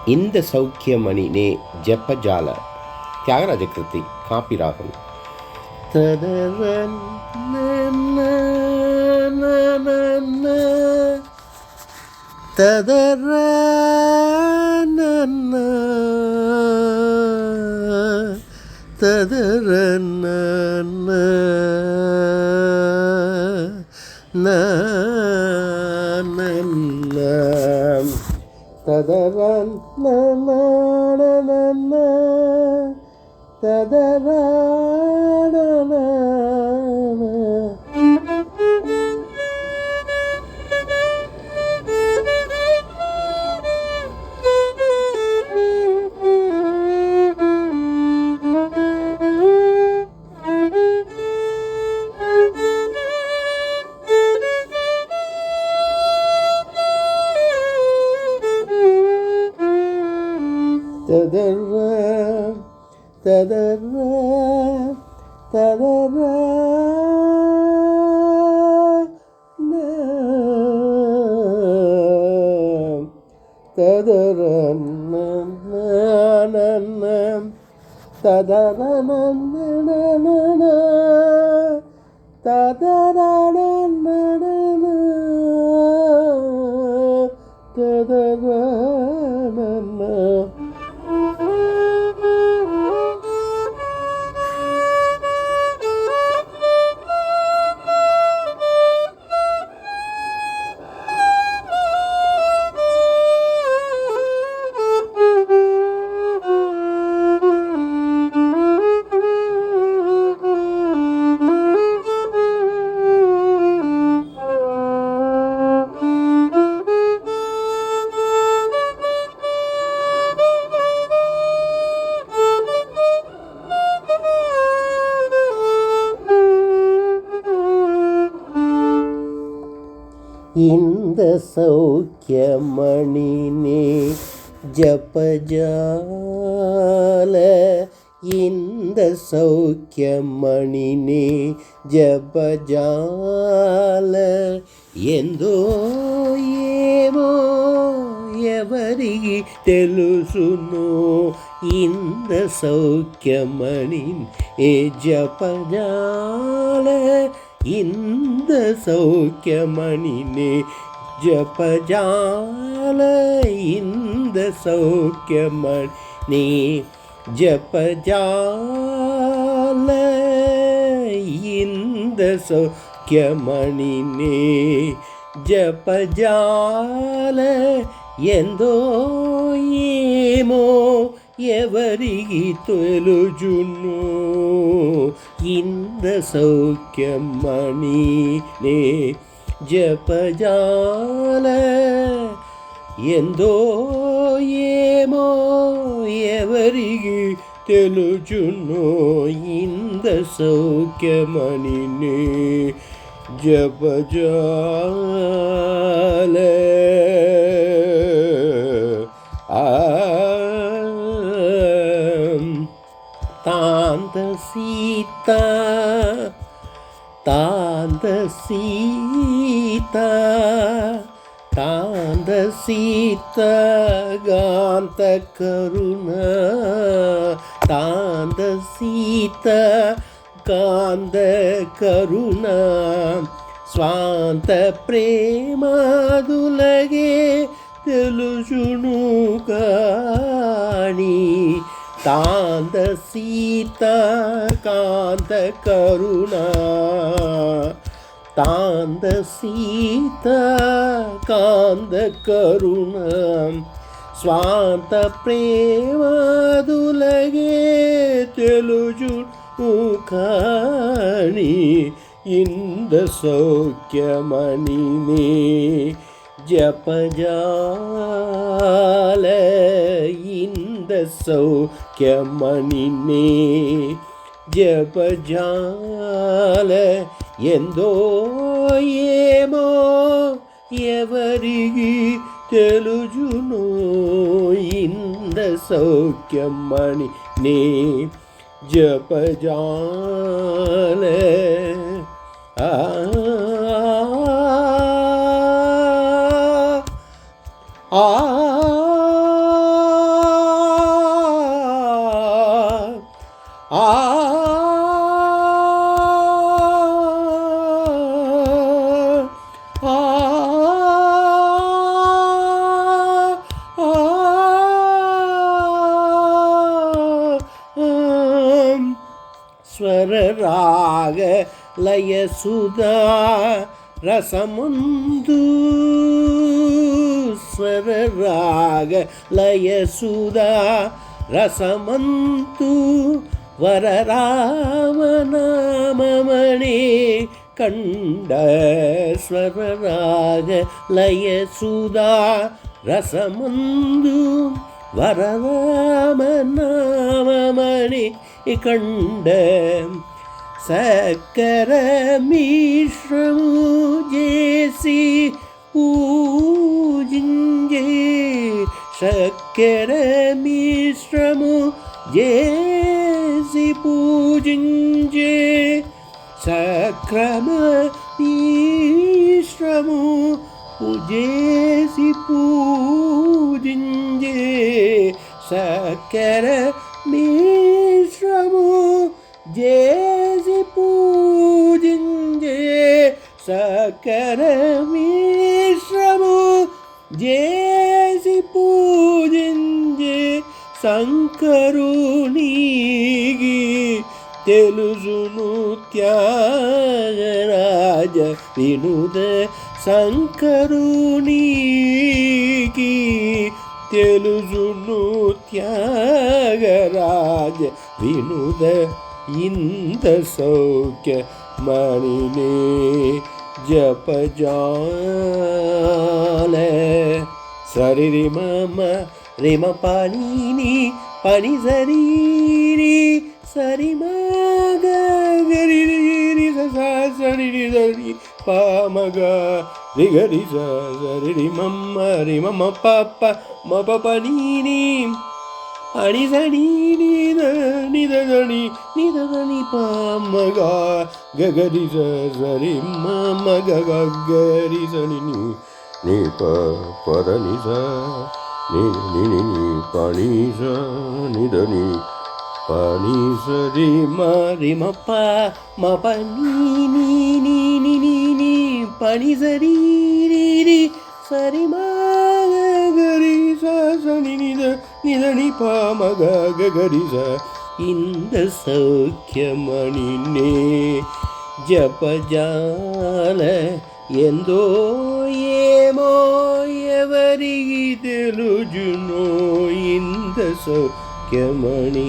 இந்த சௌக்கியமணி நே ஜப்பஜால தியாகராஜ கிருதி காப்பி ராகம். ததவன் ததர ததர ததரன் ததர ததர ததர ததர ததர ததர இந்த சௌக்கியமணினே ஜபஜால இந்த சௌக்கியமணினே జపజాల ఎందో ఏమో ఎవరికి తెలుసును ఇంద సౌఖ్యమణి ఏ జపజాల இந்த சௌக்கியமணினே ஜபஜால இந்த சௌக்கியமணி ஜபஜால இந்த சௌக்கியமணினே ஜபஜால ఎందో ఏమో ఎవరికి తెలుసును இந்த సౌఖ్యమణినే జపజాల ఎందో ఏమో ఎవరికి తెలుసును இந்த సౌఖ్యమణినే జపజాల தாந்த சீதா தாந்த சீதா தாந்த சீதா காந்த கருணா தாந்த சீதா காந்த கருணா స్వాంత ప్రేమాదులగే తెలుసును కాని தாந்த சீதா காந்த கருணா தாந்த சீதா காந்த கருணா స్వాంత ప్రేమాదులగే తెలుసును కాని இந்த சௌக்கியமணினே ஜபஜால இந்த சௌக்கியமணினே జపజాల ఎందో ఏమో ఎవరికి తెలుసును ఇంద సౌఖ్యమణి నే జపజాల ఆ రాగ లయ సుధా రసముందు స్వర రాగ లయ సుధా రసమంతు వరరామనామమణి కండ స్వర రాగ లయ సుధా రసమందు వరరామనామమణి కండ సకర మిశ్రము చేసి పూజించే చక్కెర మిశ్రము చేసి పూజించే సక్రమ మిశ్రము చేసి పూజించే చక్కెర మిశ్రము చేసి పూజించే చక్కెర మిశ్రము చేసి పూజించే శంకరునికి తెలుసును త్యాగరాజ వినుద శంకరునికి తెలుసును త్యాగరాజ వినుద ఇంద సౌఖ్య మణినే జపజాల సరి మమ రిమ పని పని సరి సరి మగ గరి సరి సరి పామగ రిగరి సరి మమ్మ రి మమ పప్ప మప పని అని సని నిదని పామగ గగరి సరి మమ గగరి సని ని పదని ని పని నిదని పని సరి మరి మప్ప మ పని ని పని సరి సరి మగరి సని నిదని పామగ గగరి ఇంద సౌఖ్యమణినే జపజాల ఎందో ఏమో ఎవరికి తెలుజునో ఇంద సౌఖ్యమణి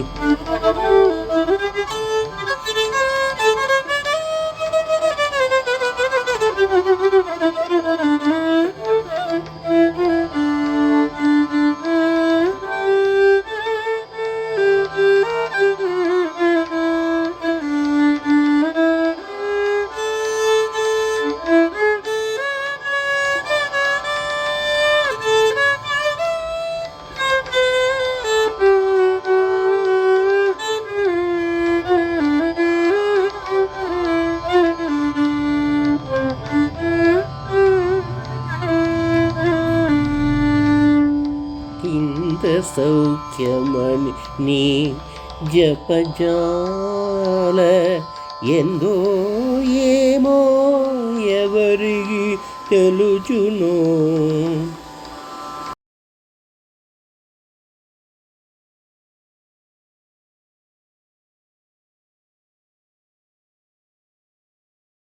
సౌఖ్యమణి నీ జపజాల ఎందో ఏమో ఎవరికి తెలుచునో